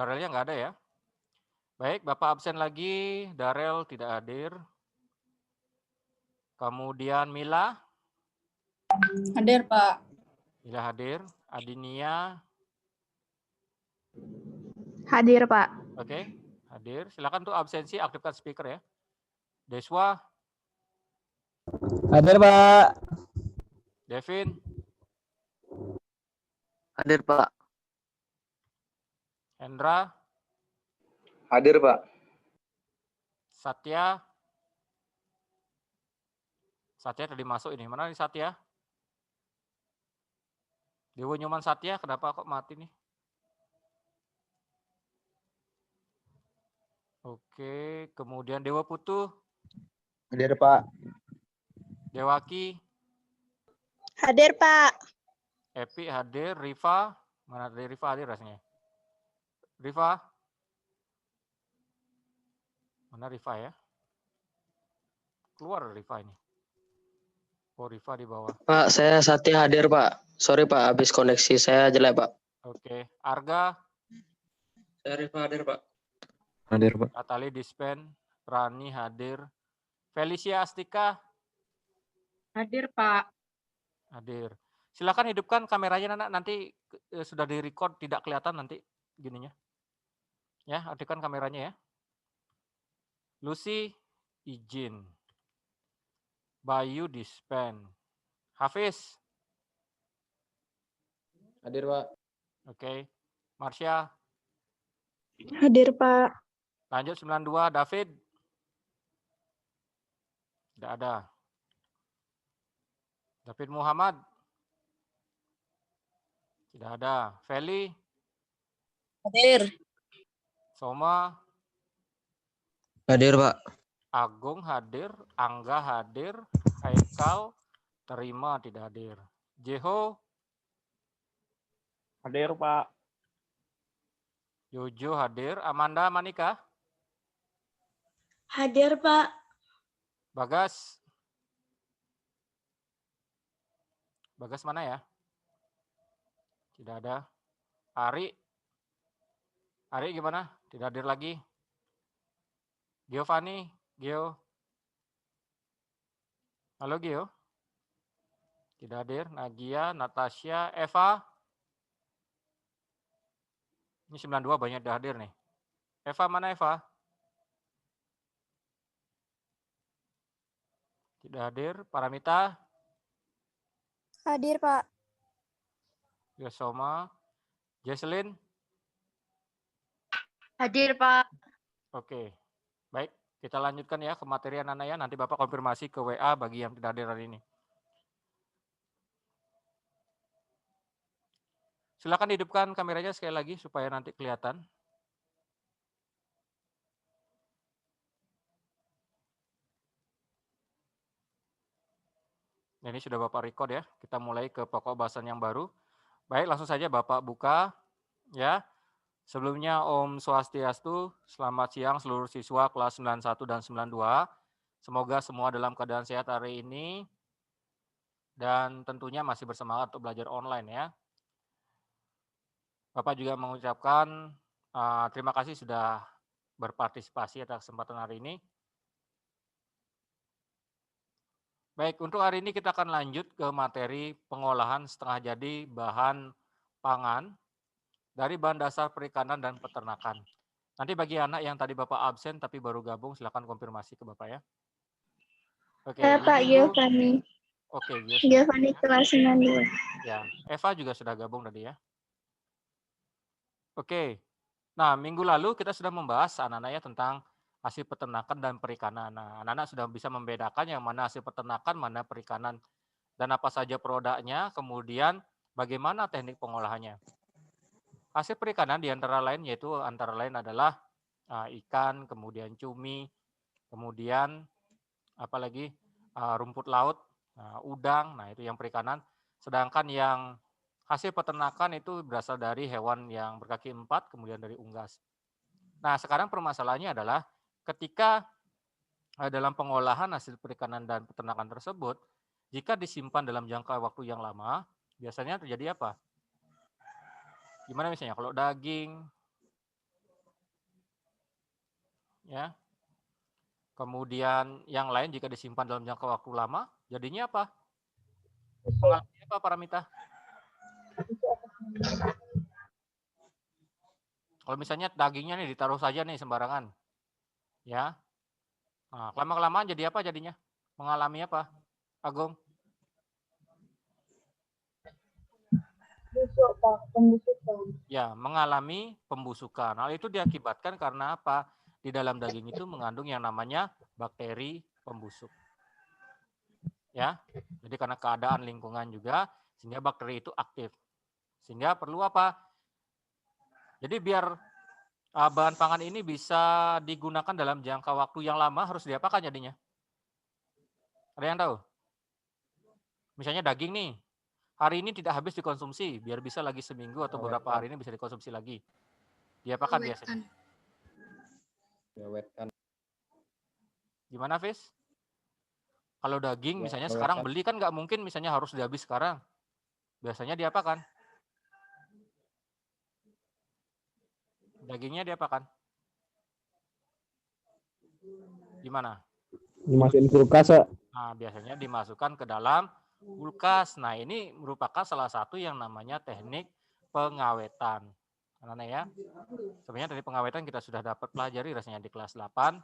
Darelnya nggak ada ya? Baik, Bapak absen lagi, Darel tidak hadir. Kemudian Mila? Hadir, Pak. Mila hadir. Adinia? Hadir, Pak. Oke, hadir. Silakan tuh absensi, aktifkan speaker ya. Deswa? Hadir, Pak. Devin? Hadir, Pak. Hendra? Hadir, Pak. Satya? Satya tadi masuk ini. Mana nih Satya? Dewa Nyoman Satya, kenapa kok mati nih? Oke, kemudian Dewa Putu? Hadir, Pak. Dewaki? Hadir, Pak. Epi hadir. Riva? Mana tadi Riva hadir rasanya? Riva? Mana Riva ya? Keluar Riva ini. Oh, Riva di bawah. Pak, saya Satya hadir, Pak. Sorry, Pak. Habis koneksi saya jelek, Pak. Oke. Arga? Saya Riva hadir, Pak. Hadir, Pak. Natali Dispen? Rani hadir. Felicia Astika? Hadir, Pak. Hadir. Silakan hidupkan kameranya, Nana. Nanti sudah di-record, tidak kelihatan nanti gininya. Ya, aktifkan kameranya ya. Lucy, izin. Bayu Dispen. Hafiz? Hadir, Pak. Oke. Marsha? Hadir, Pak. Lanjut 92, David? Tidak ada. David Muhammad? Tidak ada. Feli? Hadir. Soma? Hadir, Pak. Agung hadir. Angga hadir. Haikal? Terima tidak hadir. Jeho? Hadir, Pak. Jojo hadir. Amanda Manika? Hadir, Pak. Bagas? Bagas mana ya? Tidak ada. Ari? Ari gimana? Tidak hadir lagi. Giovanni? Gio? Halo Gio? Tidak hadir. Nagia? Natasha? Eva? Ini 92 banyak tidak hadir nih. Eva mana Eva? Tidak hadir. Paramita? Hadir, Pak. Yosoma? Jesselyn? Hadir, Pak. Oke. Baik, kita lanjutkan ya ke materi anak-anak ya. Nanti Bapak konfirmasi ke WA bagi yang tidak hadir hari ini. Silakan hidupkan kameranya sekali lagi supaya nanti kelihatan. Nah, ini sudah Bapak record ya. Kita mulai ke pokok bahasan yang baru. Baik, langsung saja Bapak buka ya. Sebelumnya Om Swastiastu, selamat siang seluruh siswa kelas 91 dan 92. Semoga semua dalam keadaan sehat hari ini dan tentunya masih bersemangat untuk belajar online ya. Bapak juga mengucapkan terima kasih sudah berpartisipasi atas kesempatan hari ini. Baik, untuk hari ini kita akan lanjut ke materi pengolahan setengah jadi bahan pangan dari bahan dasar perikanan dan peternakan. Nanti bagi anak yang tadi Bapak absen tapi baru gabung, silakan konfirmasi ke Bapak ya. Oke, Pak Giovanni. Oke, Giovanni kelas 92. Ya, Eva juga sudah gabung tadi ya. Oke, nah minggu lalu kita sudah membahas anak-anak ya tentang hasil peternakan dan perikanan. Nah, anak-anak sudah bisa membedakan yang mana hasil peternakan, mana perikanan, dan apa saja produknya, kemudian bagaimana teknik pengolahannya. Hasil perikanan di antara lain yaitu antara lain adalah ikan, kemudian cumi, kemudian apalagi rumput laut, udang, nah itu yang perikanan. Sedangkan yang hasil peternakan itu berasal dari hewan yang berkaki 4, kemudian dari unggas. Nah sekarang permasalahannya adalah ketika dalam pengolahan hasil perikanan dan peternakan tersebut, jika disimpan dalam jangka waktu yang lama, biasanya terjadi apa? Gimana misalnya kalau daging, ya. Kemudian yang lain jika disimpan dalam jangka waktu lama, jadinya apa? Mengalami apa, Paramita? Kalau misalnya dagingnya nih ditaruh saja nih sembarangan, ya. Nah, lama-kelamaan jadi apa jadinya? Mengalami apa, Agung? Busuk, Pak. Pembusukan. Ya, mengalami pembusukan. Hal itu diakibatkan karena apa? Di dalam daging itu mengandung yang namanya bakteri pembusuk. Ya, jadi karena keadaan lingkungan juga, sehingga bakteri itu aktif. Sehingga perlu apa? Jadi biar bahan pangan ini bisa digunakan dalam jangka waktu yang lama, harus diapakan jadinya? Ada yang tahu? Misalnya daging nih, hari ini tidak habis dikonsumsi, biar bisa lagi seminggu atau beberapa hari ini bisa dikonsumsi lagi. Diapakan biasanya? Diawetkan. Gimana, Fis? Kalau daging misalnya Diawetkan. sekarang beli kan nggak mungkin misalnya harus dihabis sekarang. Biasanya diapakan? Dagingnya diapakan? Gimana? Dimasukin kulkas, Pak. Nah, biasanya dimasukkan ke dalam kulkas. Nah, ini merupakan salah satu yang namanya teknik pengawetan. Anak-anak ya. Sebenarnya dari pengawetan kita sudah dapat pelajari rasanya di kelas 8.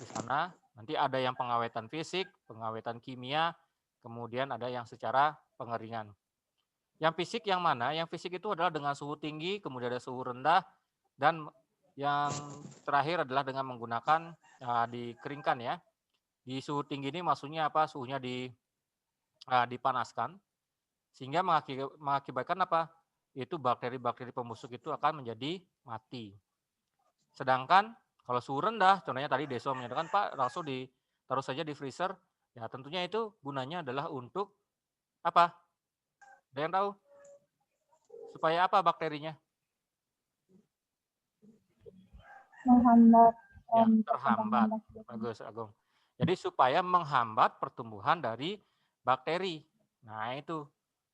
Di sana nanti ada yang pengawetan fisik, pengawetan kimia, kemudian ada yang secara pengeringan. Yang fisik yang mana? Yang fisik itu adalah dengan suhu tinggi, kemudian ada suhu rendah, dan yang terakhir adalah dengan menggunakan dikeringkan ya. Di suhu tinggi ini maksudnya apa? Suhunya dipanaskan, sehingga mengakibatkan apa? Itu bakteri-bakteri pembusuk itu akan menjadi mati. Sedangkan kalau suhu rendah, contohnya tadi Deso menyatakan, Pak, langsung ditaruh saja di freezer, ya tentunya itu gunanya adalah untuk apa? Ada yang tahu? Supaya apa bakterinya? Menghambat. Ya, terhambat. Bagus, Agung. Jadi supaya menghambat pertumbuhan dari bakteri. Nah, itu.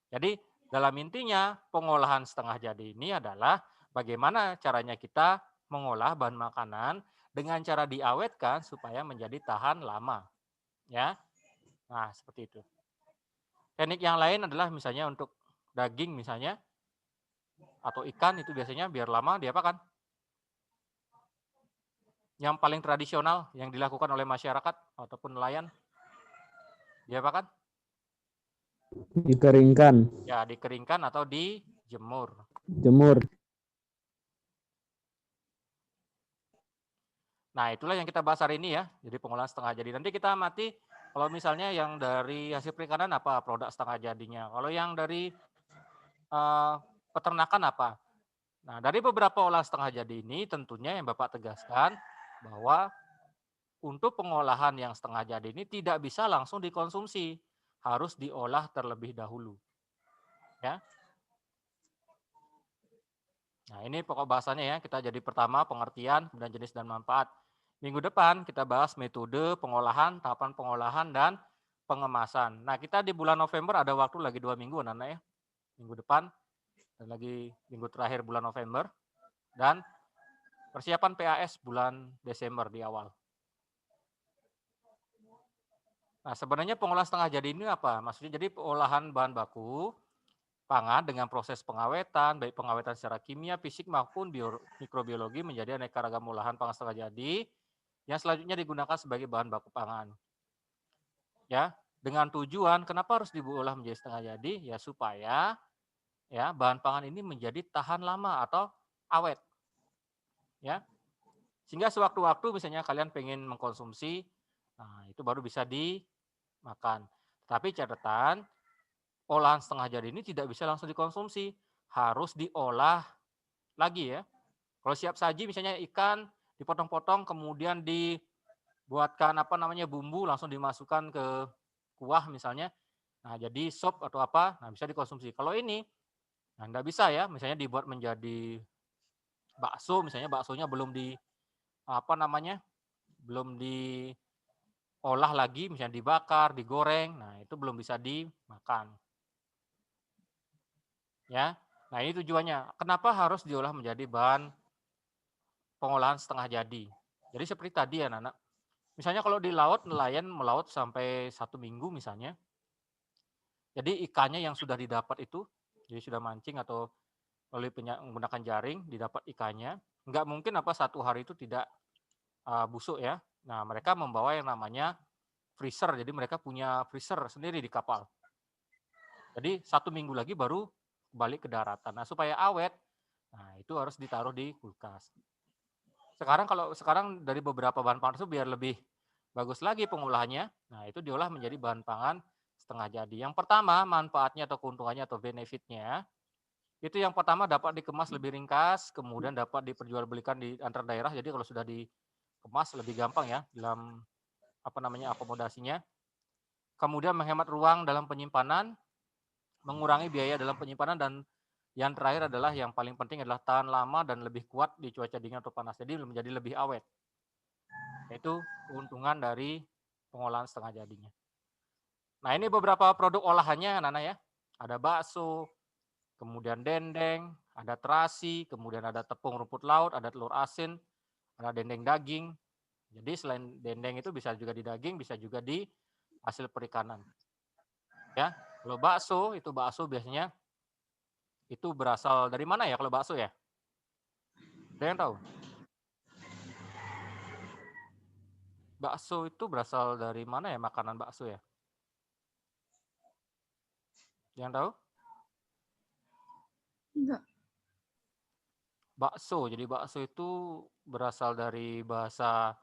Jadi dalam intinya pengolahan setengah jadi ini adalah bagaimana caranya kita mengolah bahan makanan dengan cara diawetkan supaya menjadi tahan lama. Ya. Nah, seperti itu. Teknik yang lain adalah misalnya untuk daging misalnya atau ikan itu biasanya biar lama diapakan? Yang paling tradisional yang dilakukan oleh masyarakat ataupun nelayan diapakan? Dikeringkan. Ya, dikeringkan atau dijemur. Jemur. Nah, itulah yang kita bahas hari ini ya. Jadi pengolahan setengah jadi. Nanti kita amati kalau misalnya yang dari hasil perikanan apa produk setengah jadinya. Kalau yang dari peternakan apa. Nah, dari beberapa olahan setengah jadi ini tentunya yang Bapak tegaskan bahwa untuk pengolahan yang setengah jadi ini tidak bisa langsung dikonsumsi. Harus diolah terlebih dahulu. Ya. Nah, ini pokok bahasanya ya. Kita jadi pertama pengertian, kemudian jenis dan manfaat. Minggu depan kita bahas metode pengolahan, tahapan pengolahan, dan pengemasan. Nah, kita di bulan November ada waktu lagi 2 minggu, anak-anak ya. Minggu depan, dan lagi minggu terakhir bulan November, dan persiapan PAS bulan Desember di awal. Nah, sebenarnya pengolahan setengah jadi ini apa? Maksudnya jadi pengolahan bahan baku pangan dengan proses pengawetan, baik pengawetan secara kimia, fisik maupun mikrobiologi menjadi aneka ragam olahan pangan setengah jadi yang selanjutnya digunakan sebagai bahan baku pangan. Ya, dengan tujuan kenapa harus diolah menjadi setengah jadi? Ya supaya ya bahan pangan ini menjadi tahan lama atau awet. Ya. Sehingga sewaktu-waktu misalnya kalian pengen mengkonsumsi, nah itu baru bisa dimakan. Tapi catatan olahan setengah jadi ini tidak bisa langsung dikonsumsi, harus diolah lagi ya. Kalau siap saji misalnya ikan dipotong-potong kemudian dibuatkan bumbu langsung dimasukkan ke kuah misalnya. Nah, jadi sop atau apa, nah bisa dikonsumsi. Kalau ini nah enggak bisa ya, misalnya dibuat menjadi bakso misalnya baksonya belum belum diolah lagi misalnya dibakar, digoreng. Nah, itu belum bisa dimakan. Ya. Nah, ini tujuannya. Kenapa harus diolah menjadi bahan pengolahan setengah jadi? Jadi seperti tadi ya, Nana. Misalnya kalau di laut, nelayan melaut sampai 1 minggu misalnya. Jadi ikannya yang sudah didapat itu, jadi sudah mancing atau melalui menggunakan jaring, didapat ikannya, nggak mungkin apa 1 hari itu tidak busuk ya. Nah, mereka membawa yang namanya freezer, jadi mereka punya freezer sendiri di kapal. Jadi 1 minggu lagi baru balik ke daratan. Nah, supaya awet, nah itu harus ditaruh di kulkas. Sekarang dari beberapa bahan pangan itu biar lebih bagus lagi pengolahannya, nah itu diolah menjadi bahan pangan setengah jadi. Yang pertama, manfaatnya atau keuntungannya atau benefitnya, itu yang pertama dapat dikemas lebih ringkas, kemudian dapat diperjualbelikan di antar daerah. Jadi kalau sudah dikemas lebih gampang ya dalam akomodasinya. Kemudian menghemat ruang dalam penyimpanan, mengurangi biaya dalam penyimpanan, dan yang terakhir adalah yang paling penting adalah tahan lama dan lebih kuat di cuaca dingin atau panas. Jadi menjadi lebih awet. Itu keuntungan dari pengolahan setengah jadinya. Nah, ini beberapa produk olahannya, Nana ya. Ada bakso, kemudian dendeng, ada terasi, kemudian ada tepung rumput laut, ada telur asin, ada dendeng daging. Jadi selain dendeng itu bisa juga di daging, bisa juga di hasil perikanan. Ya, kalau bakso itu biasanya itu berasal dari mana ya kalau bakso ya? Ada yang tahu? Bakso itu berasal dari mana ya makanan bakso ya? Yang tahu? Enggak. Bakso. Jadi bakso itu berasal dari bahasa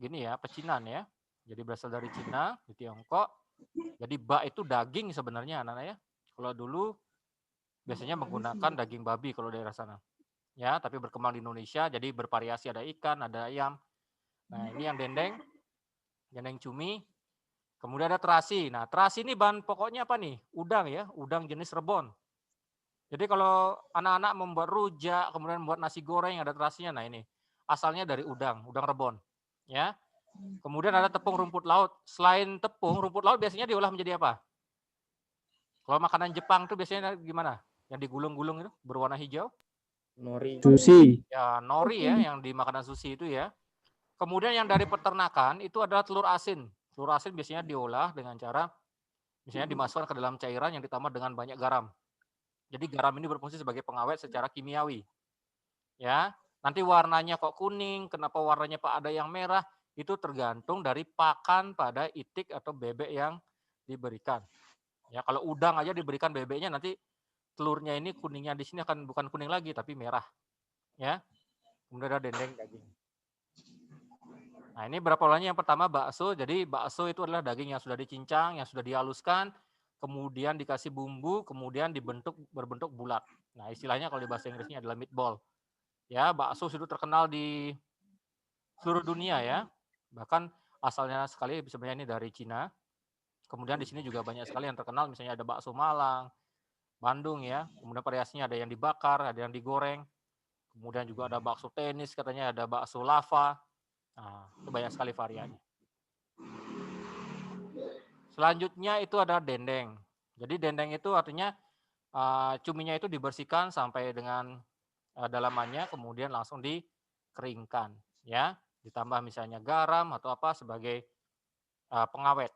gini ya, pecinan ya. Jadi berasal dari Cina, di Tiongkok. Jadi bak itu daging sebenarnya anak-anak ya. Kalau dulu biasanya menggunakan daging babi kalau daerah sana. Ya, tapi berkembang di Indonesia jadi bervariasi, ada ikan, ada ayam. Nah, ini yang dendeng cumi. Kemudian ada terasi. Nah, terasi ini bahan pokoknya apa nih? Udang ya, udang jenis rebon. Jadi kalau anak-anak membuat rujak, kemudian membuat nasi goreng ada terasinya, nah ini asalnya dari udang rebon. Ya. Kemudian ada tepung rumput laut. Selain tepung, rumput laut biasanya diolah menjadi apa? Kalau makanan Jepang itu biasanya gimana? Yang digulung-gulung itu berwarna hijau? Nori. Sushi. Ya, nori ya, yang di makanan sushi itu ya. Kemudian yang dari peternakan itu adalah telur asin. Telur asin biasanya diolah dengan cara misalnya dimasukkan ke dalam cairan yang ditambah dengan banyak garam. Jadi garam ini berfungsi sebagai pengawet secara kimiawi. Ya, nanti warnanya kok kuning, kenapa warnanya Pak ada yang merah? Itu tergantung dari pakan pada itik atau bebek yang diberikan. Ya, kalau udang aja diberikan bebeknya nanti telurnya ini kuningnya di sini akan bukan kuning lagi tapi merah. Ya. Kemudian ada dendeng daging. Nah, ini berapa olahnya? Yang pertama bakso. Jadi bakso itu adalah daging yang sudah dicincang, yang sudah dihaluskan, kemudian dikasih bumbu, kemudian berbentuk bulat. Nah, istilahnya kalau di bahasa Inggrisnya adalah meatball. Ya, bakso sudah terkenal di seluruh dunia ya. Bahkan asalnya sekali sebenarnya ini dari Cina. Kemudian di sini juga banyak sekali yang terkenal, misalnya ada bakso Malang, Bandung ya. Kemudian variasinya ada yang dibakar, ada yang digoreng. Kemudian juga ada bakso tenis, katanya ada bakso lava. Nah, itu banyak sekali variannya. Selanjutnya itu ada dendeng. Jadi dendeng itu artinya cuminya itu dibersihkan sampai dengan dalamannya, kemudian langsung dikeringkan, ya. Ditambah misalnya garam atau apa sebagai pengawet.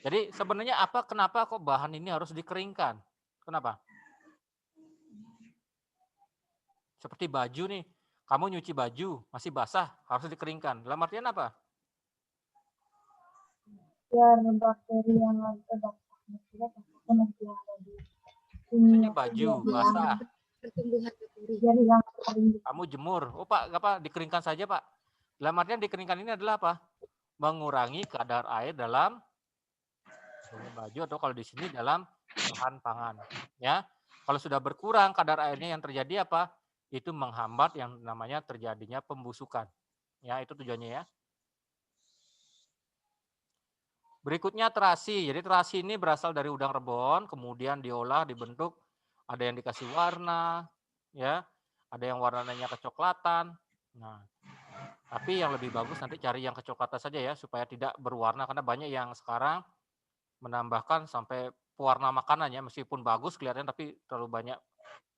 Jadi sebenarnya kenapa kok bahan ini harus dikeringkan? Kenapa? Seperti baju nih, kamu nyuci baju masih basah harus dikeringkan. Dalam artian apa? Biar bakteri yang ada nanti ada di Misalnya baju basah, Pertumbuhan bakteri. biar yang kering. kamu jemur. Oh Pak, dikeringkan saja Pak. Dalam artian dikeringkan ini adalah apa? Mengurangi kadar air dalam baju atau kalau di sini dalam bahan pangan. Ya, kalau sudah berkurang kadar airnya yang terjadi apa? Itu menghambat yang namanya terjadinya pembusukan. Ya, itu tujuannya ya. Berikutnya terasi. Jadi terasi ini berasal dari udang rebon, kemudian diolah, dibentuk, ada yang dikasih warna, ya, ada yang warnanya kecoklatan. Nah, tapi yang lebih bagus nanti cari yang kecoklatan saja ya, supaya tidak berwarna, karena banyak yang sekarang menambahkan sampai pewarna makanannya, meskipun bagus kelihatan tapi terlalu banyak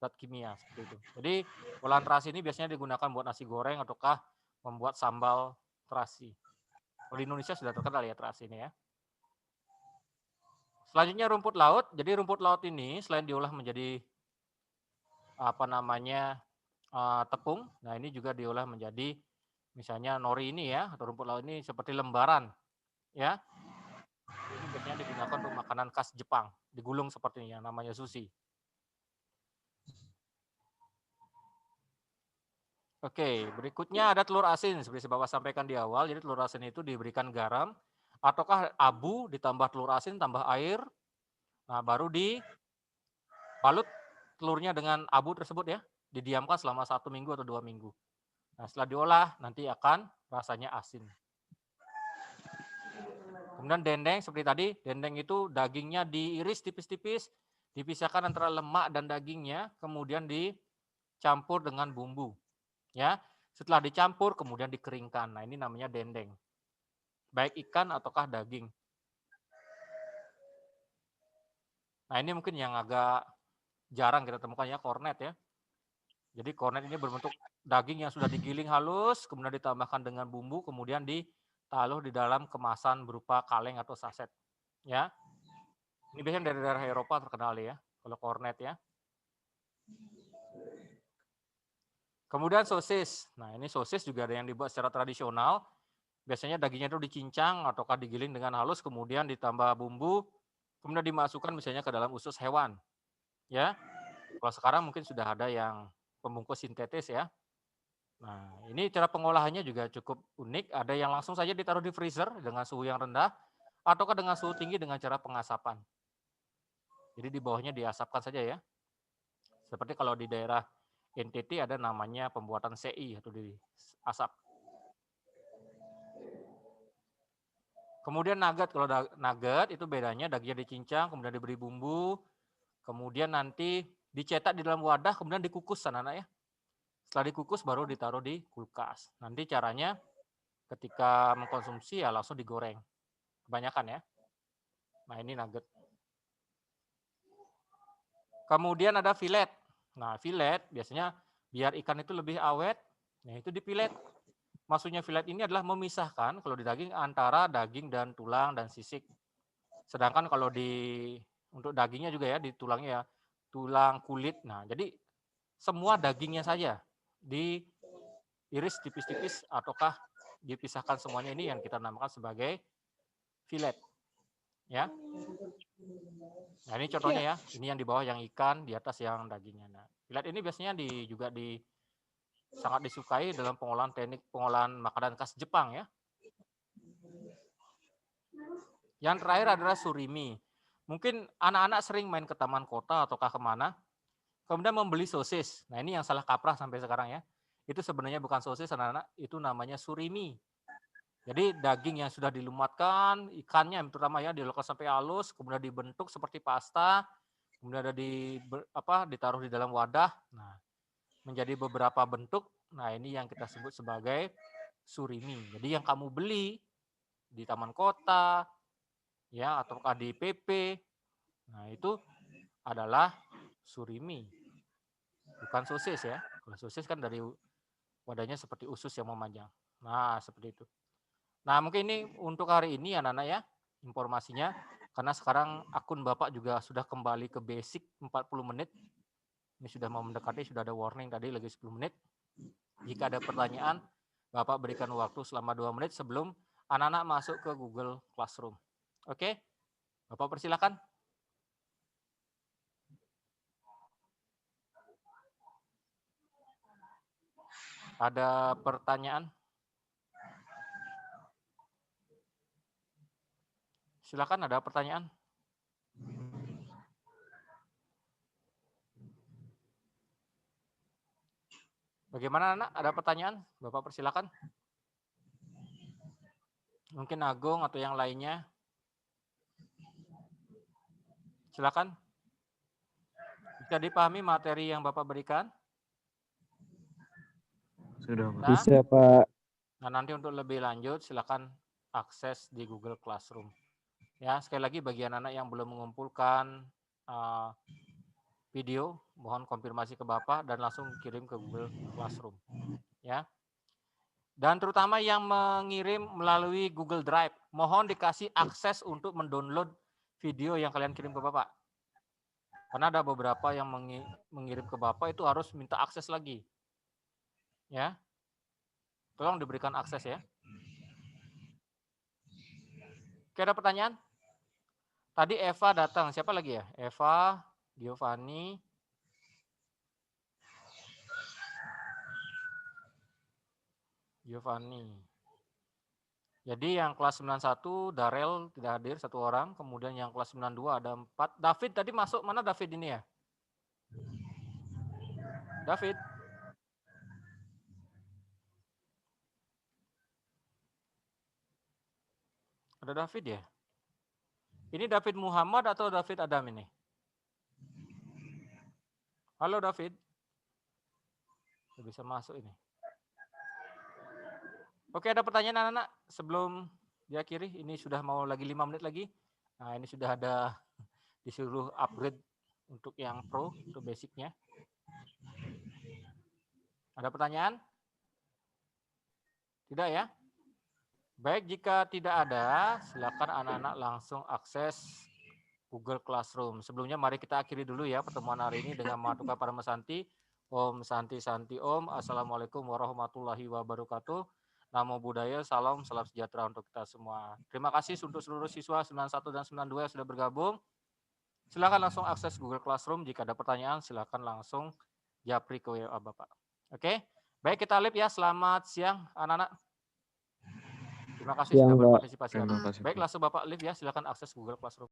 zat kimia seperti itu. Jadi olahan terasi ini biasanya digunakan buat nasi goreng ataukah membuat sambal terasi. Kalau di Indonesia sudah terkenal ya terasi ini ya. Selanjutnya rumput laut. Jadi rumput laut ini selain diolah menjadi tepung, nah ini juga diolah menjadi misalnya nori ini ya, atau rumput laut ini seperti lembaran ya. Ini biasanya digunakan untuk makanan khas Jepang, digulung seperti ini yang namanya sushi. Oke, berikutnya ada telur asin seperti Bapak sampaikan di awal. Jadi telur asin itu diberikan garam ataukah abu ditambah telur asin tambah air. Nah, baru dibalut telurnya dengan abu tersebut ya, didiamkan selama 1 minggu atau 2 minggu. Nah, setelah diolah nanti akan rasanya asin. Kemudian dendeng seperti tadi, dendeng itu dagingnya diiris tipis-tipis, dipisahkan antara lemak dan dagingnya, kemudian dicampur dengan bumbu. Ya, setelah dicampur kemudian dikeringkan. Nah, ini namanya dendeng. Baik ikan ataukah daging. Nah, ini mungkin yang agak jarang kita temukan ya, kornet ya. Jadi kornet ini berbentuk daging yang sudah digiling halus, kemudian ditambahkan dengan bumbu, kemudian ditaruh di dalam kemasan berupa kaleng atau saset. Ya, ini biasanya dari daerah Eropa terkenal ya, kalau kornet ya. Kemudian sosis. Nah, ini sosis juga ada yang dibuat secara tradisional. Biasanya dagingnya itu dicincang ataukah digiling dengan halus, kemudian ditambah bumbu, kemudian dimasukkan misalnya ke dalam usus hewan. Ya, kalau sekarang mungkin sudah ada yang pembungkus sintetis ya. Nah, ini cara pengolahannya juga cukup unik. Ada yang langsung saja ditaruh di freezer dengan suhu yang rendah, ataukah dengan suhu tinggi dengan cara pengasapan. Jadi di bawahnya diasapkan saja ya. Seperti kalau di daerah NTT ada namanya pembuatan CI atau diasap. Kemudian nugget, kalau nugget itu bedanya dagingnya dicincang, kemudian diberi bumbu, kemudian nanti dicetak di dalam wadah, kemudian dikukus anak-anak ya. Setelah dikukus baru ditaruh di kulkas. Nanti caranya ketika mengkonsumsi ya langsung digoreng. Kebanyakan ya. Nah, ini nugget. Kemudian ada filet. Nah, filet biasanya biar ikan itu lebih awet, nah itu dipilet. Maksudnya filet ini adalah memisahkan kalau di daging antara daging dan tulang dan sisik. Sedangkan kalau untuk dagingnya juga ya, di tulangnya ya, tulang, kulit. Nah, jadi semua dagingnya saja diiris tipis-tipis ataukah dipisahkan semuanya, ini yang kita namakan sebagai filet. Ya. Nah, ini contohnya ya. Ini yang di bawah yang ikan, di atas yang dagingnya. Nah, filet ini biasanya juga sangat disukai dalam teknik pengolahan makanan khas Jepang ya. Yang terakhir adalah surimi. Mungkin anak-anak sering main ke taman kota ataukah kemana, kemudian membeli sosis. Nah, ini yang salah kaprah sampai sekarang ya. Itu sebenarnya bukan sosis anak-anak, itu namanya surimi. Jadi daging yang sudah dilumatkan, ikannya terutama ya dilakukan sampai halus, kemudian dibentuk seperti pasta, kemudian ditaruh di dalam wadah. Nah, menjadi beberapa bentuk. Nah, ini yang kita sebut sebagai surimi. Jadi yang kamu beli di taman kota, ya ataukah di PP, nah itu adalah surimi, bukan sosis ya. Kalau sosis kan dari wadahnya seperti usus yang memanjang. Nah, seperti itu. Nah, mungkin ini untuk hari ini anak-anak ya, informasinya. Karena sekarang akun Bapak juga sudah kembali ke basic 40 menit. Ini sudah mau mendekati, sudah ada warning tadi lagi 10 menit. Jika ada pertanyaan, Bapak berikan waktu selama 2 menit sebelum anak-anak masuk ke Google Classroom. Oke? Bapak persilakan. Ada pertanyaan? Silakan, ada pertanyaan? Bagaimana anak? Ada pertanyaan? Bapak persilakan. Mungkin Agung atau yang lainnya. Silakan. Bisa dipahami materi yang Bapak berikan? Sudah, Pak. Bisa, Pak. Nah, nanti untuk lebih lanjut silakan akses di Google Classroom. Ya, sekali lagi bagi anak-anak yang belum mengumpulkan video, mohon konfirmasi ke Bapak dan langsung kirim ke Google Classroom. Ya. Dan terutama yang mengirim melalui Google Drive, mohon dikasih akses untuk mendownload video yang kalian kirim ke Bapak. Karena ada beberapa yang mengirim ke Bapak itu harus minta akses lagi. Ya. Tolong diberikan akses ya. Oke, ada pertanyaan? Tadi Eva datang, siapa lagi ya? Eva, Giovanni. Jadi yang kelas 91 Darel tidak hadir 1 orang, kemudian yang kelas 92 ada 4. David tadi masuk, mana David ini ya? David. Ada David ya? Ini David Muhammad atau David Adam ini? Halo David. Bisa masuk ini. Oke, ada pertanyaan anak-anak sebelum diakhiri? Ini sudah mau lagi 5 menit lagi. Nah, ini sudah ada disuruh upgrade untuk yang pro, untuk basicnya. Ada pertanyaan? Tidak ya? Baik, jika tidak ada, silakan anak-anak langsung akses Google Classroom. Sebelumnya mari kita akhiri dulu ya pertemuan hari ini dengan Matuka Paramasanti. Om Santi Santi Om. Assalamualaikum warahmatullahi wabarakatuh. Namo Buddhaya, salam sejahtera untuk kita semua. Terima kasih untuk seluruh siswa 91 dan 92 yang sudah bergabung. Silakan langsung akses Google Classroom. Jika ada pertanyaan, silakan langsung japri ke WA Bapak. Oke, baik kita live ya. Selamat siang anak-anak. Terima kasih sudah berpartisipasi. Baik, langsung Bapak live ya. Silakan akses Google Classroom.